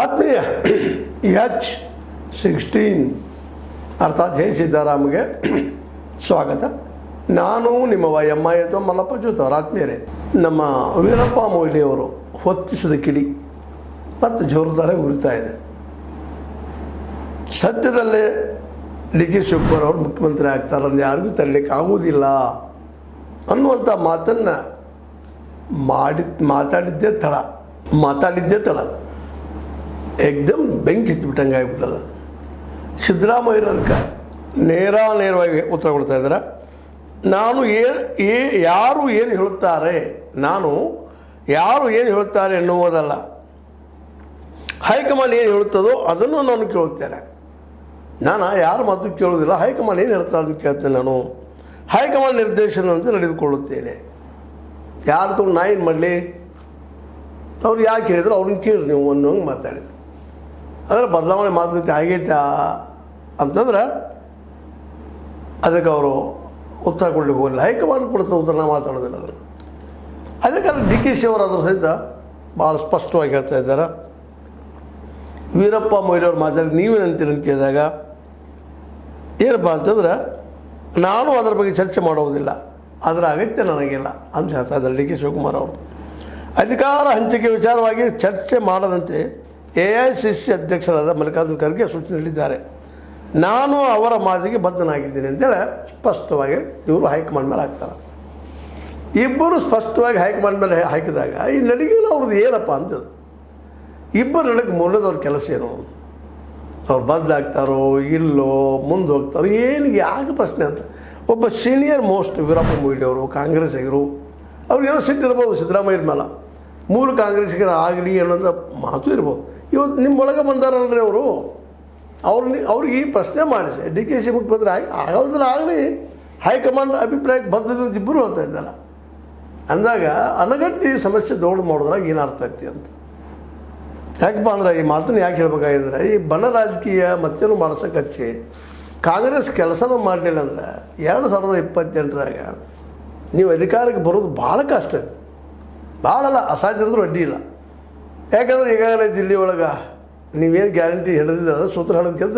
ಆತ್ಮೀಯ H16 ಅರ್ಥಾತ್ ಹೇ ಸಿದ್ದರಾಮಗೆ ಸ್ವಾಗತ. ನಾನು ನಿಮ್ಮ MI ಅಥವಾ ಮಲ್ಲಪ್ಪ ಜೋತವರ ಆತ್ಮೀಯರೇ. ನಮ್ಮ ವೀರಪ್ಪ ಮೊಯ್ಲಿಯವರು ಹೊತ್ತಿಸಿದ ಕಿಡಿ ಮತ್ತು ಜೋರದಾರ ಉರಿತಾ ಇದೆ. ಸದ್ಯದಲ್ಲೇ DK ಶಿವಕುಮಾರ್ ಅವರು ಮುಖ್ಯಮಂತ್ರಿ ಆಗ್ತಾರೆ ಅಂತ ಯಾರಿಗೂ ತರಲಿಕ್ಕೆ ಆಗುವುದಿಲ್ಲ ಅನ್ನುವಂಥ ಮಾತನ್ನು ಮಾತಾಡಿದ್ದೇ ತಡ ಏಕ್ದಮ್ ಬೆಂಕಿ ಹಚ್ಚಿಬಿಟ್ಟಂಗೆ ಆಗಿಬಿಟ್ಟದ. ಸಿದ್ದರಾಮಯ್ಯರು ಅದಕ್ಕೆ ನೇರವಾಗಿ ಉತ್ತರ ಕೊಡ್ತಾ ಇದ್ದಾರೆ. ಯಾರು ಏನು ಹೇಳುತ್ತಾರೆ ಎನ್ನುವುದಲ್ಲ, ಹೈಕಮಾಂಡ್ ಏನು ಹೇಳುತ್ತದೋ ಅದನ್ನು ನಾನು ಕೇಳುತ್ತೇನೆ. ನಾನು ಯಾರ ಮಾತು ಕೇಳುವುದಿಲ್ಲ, ಹೈಕಮಾಂಡ್ ಏನು ಹೇಳ್ತಾರೆ ಅದನ್ನು ಕೇಳ್ತೇನೆ. ನಾನು ಹೈಕಮಾಂಡ್ ನಿರ್ದೇಶನದಂತೆ ನಡೆದುಕೊಳ್ಳುತ್ತೇನೆ. ಯಾರು ತೊಗೊಂಡು ನಾ ಏನು ಮಾಡಲಿ, ಅವ್ರು ಯಾಕೆ ಹೇಳಿದ್ರು ಅವ್ರನ್ನ ಕೇಳಿ ನೀವು ಅನ್ನೋಂಗೆ ಮಾತಾಡಿದ್ರು. ಅದರ ಬದಲಾವಣೆ ಮಾತುಕತೆ ಆಗೈತಾ ಅಂತಂದ್ರೆ ಅದಕ್ಕೆ ಅವರು ಉತ್ತರ ಕೊಡಲಿಕ್ಕೆ ಹೋಗಲಿಲ್ಲ. ಹೈಕಮಾಂಡ್ ಕೊಡ್ತಾರೆ ಉತ್ತರ, ನಾವು ಮಾತಾಡೋದಿಲ್ಲ ಅದನ್ನು. ಅದಕ್ಕೆ DK ಶಿವರು ಅದ್ರ ಸಹಿತ ಭಾಳ ಸ್ಪಷ್ಟವಾಗಿ ಹೇಳ್ತಾ ಇದ್ದಾರೆ. ವೀರಪ್ಪ ಮೊಯ್ಲಿಯವ್ರು ಮಾತಾಡಿ ನೀವೇನಂತೀರಿ ಅಂತ ಕೇಳಿದಾಗ ಏನಪ್ಪ ಅಂತಂದ್ರೆ, ನಾನು ಅದರ ಬಗ್ಗೆ ಚರ್ಚೆ ಮಾಡೋದಿಲ್ಲ, ಅದರ ಅಗತ್ಯ ನನಗಿಲ್ಲ ಅಂತ ಹೇಳ್ತಾ ಇದ್ದಾರೆ DK ಶಿವಕುಮಾರ್ ಅವರು. ಅಧಿಕಾರ ಹಂಚಿಕೆ ವಿಚಾರವಾಗಿ ಚರ್ಚೆ ಮಾಡದಂತೆ AICC ಅಧ್ಯಕ್ಷರಾದ ಮಲ್ಲಿಕಾರ್ಜುನ ಖರ್ಗೆ ಸೂಚನೆ ನೀಡಿದ್ದಾರೆ. ನಾನು ಅವರ ಮಾತಿಗೆ ಬದ್ಧನಾಗಿದ್ದೀನಿ ಅಂತೇಳಿ ಸ್ಪಷ್ಟವಾಗಿ ಇವರು ಹೈಕಮಾಂಡ್ ಮೇಲೆ ಹಾಕ್ತಾರೆ. ಇಬ್ಬರು ಸ್ಪಷ್ಟವಾಗಿ ಹೈಕಮಾಂಡ್ ಮೇಲೆ ಹಾಕಿದಾಗ ಈ ನಡಿಗೆನ ಅವ್ರದ್ದು ಏನಪ್ಪ ಅಂತದ್ದು, ಇಬ್ಬರು ನಡಕ್ಕೆ ಮೂಲದವ್ರ ಕೆಲಸ ಏನು, ಅವ್ರು ಬದಲಾಗ್ತಾರೋ ಇಲ್ಲೋ, ಮುಂದೆ ಹೋಗ್ತಾರೋ ಏನು, ಯಾಕೆ ಪ್ರಶ್ನೆ ಅಂತ. ಒಬ್ಬ ಸೀನಿಯರ್ ಮೋಸ್ಟ್ ವೀರಪ್ಪ ಮೊಯ್ಲಿಯವರು ಕಾಂಗ್ರೆಸ್ಸಿಗರು, ಅವ್ರಿಗೇನೋ ಸಿಟ್ಟಿರ್ಬೋದು ಸಿದ್ದರಾಮಯ್ಯರ ಮೇಲೆ, ಮೂಲ ಕಾಂಗ್ರೆಸ್ಸಿಗರ ಆಗಲಿ ಅನ್ನೋದು ಮಾತು ಇರ್ಬೋದು. ಇವತ್ತು ನಿಮ್ಮೊಳಗೆ ಬಂದಾರಲ್ರಿ ಅವರು, ಅವ್ರಿಗೆ ಈ ಪ್ರಶ್ನೆ ಮಾಡಿಸಿ DK ಮುಖ್ಯಮಂತ್ರಿ ಆಗೋದ್ರ ಆಗಲಿ ಹೈಕಮಾಂಡ್ ಅಭಿಪ್ರಾಯಕ್ಕೆ ಬದ್ಧತೆ ಅಂತ ಇಬ್ಬರು ಹೇಳ್ತಾ ಇದ್ದಾರೆ. ಅಂದಾಗ ಅನಗತ್ಯ ಸಮಸ್ಯೆ ದೊಡ್ಡ ಮಾಡೋದ್ರಾಗ ಏನು ಅರ್ಥ ಐತಿ ಅಂತ. ಯಾಕಪ್ಪ ಅಂದ್ರೆ ಈ ಮಾತನ್ನು ಯಾಕೆ ಹೇಳ್ಬೇಕಾಗಿದ್ರೆ, ಈ ಬಣ ರಾಜಕೀಯ ಮತ್ತೇನು ಮಾಡ್ಸೋಕೆ ಹಚ್ಚಿ ಕಾಂಗ್ರೆಸ್ ಕೆಲಸನೂ ಮಾಡಲಿಲ್ಲ ಅಂದ್ರೆ 2028ರಾಗ ನೀವು ಅಧಿಕಾರಕ್ಕೆ ಬರೋದು ಭಾಳ ಕಷ್ಟ ಐತಿ. ಭಾಳಲ್ಲ, ಅಸಾಧ್ಯ ಅಂದರೂ ಅಡ್ಡಿ ಇಲ್ಲ. ಯಾಕಂದ್ರೆ ಈಗಾಗಲೇ ದಿಲ್ಲಿ ಒಳಗೆ ನೀವೇನು ಗ್ಯಾರಂಟಿ ಹಿಡಿದಿದ್ದ ಸೂತ್ರ ಹಿಡಿದಕ್ಕಿಂತ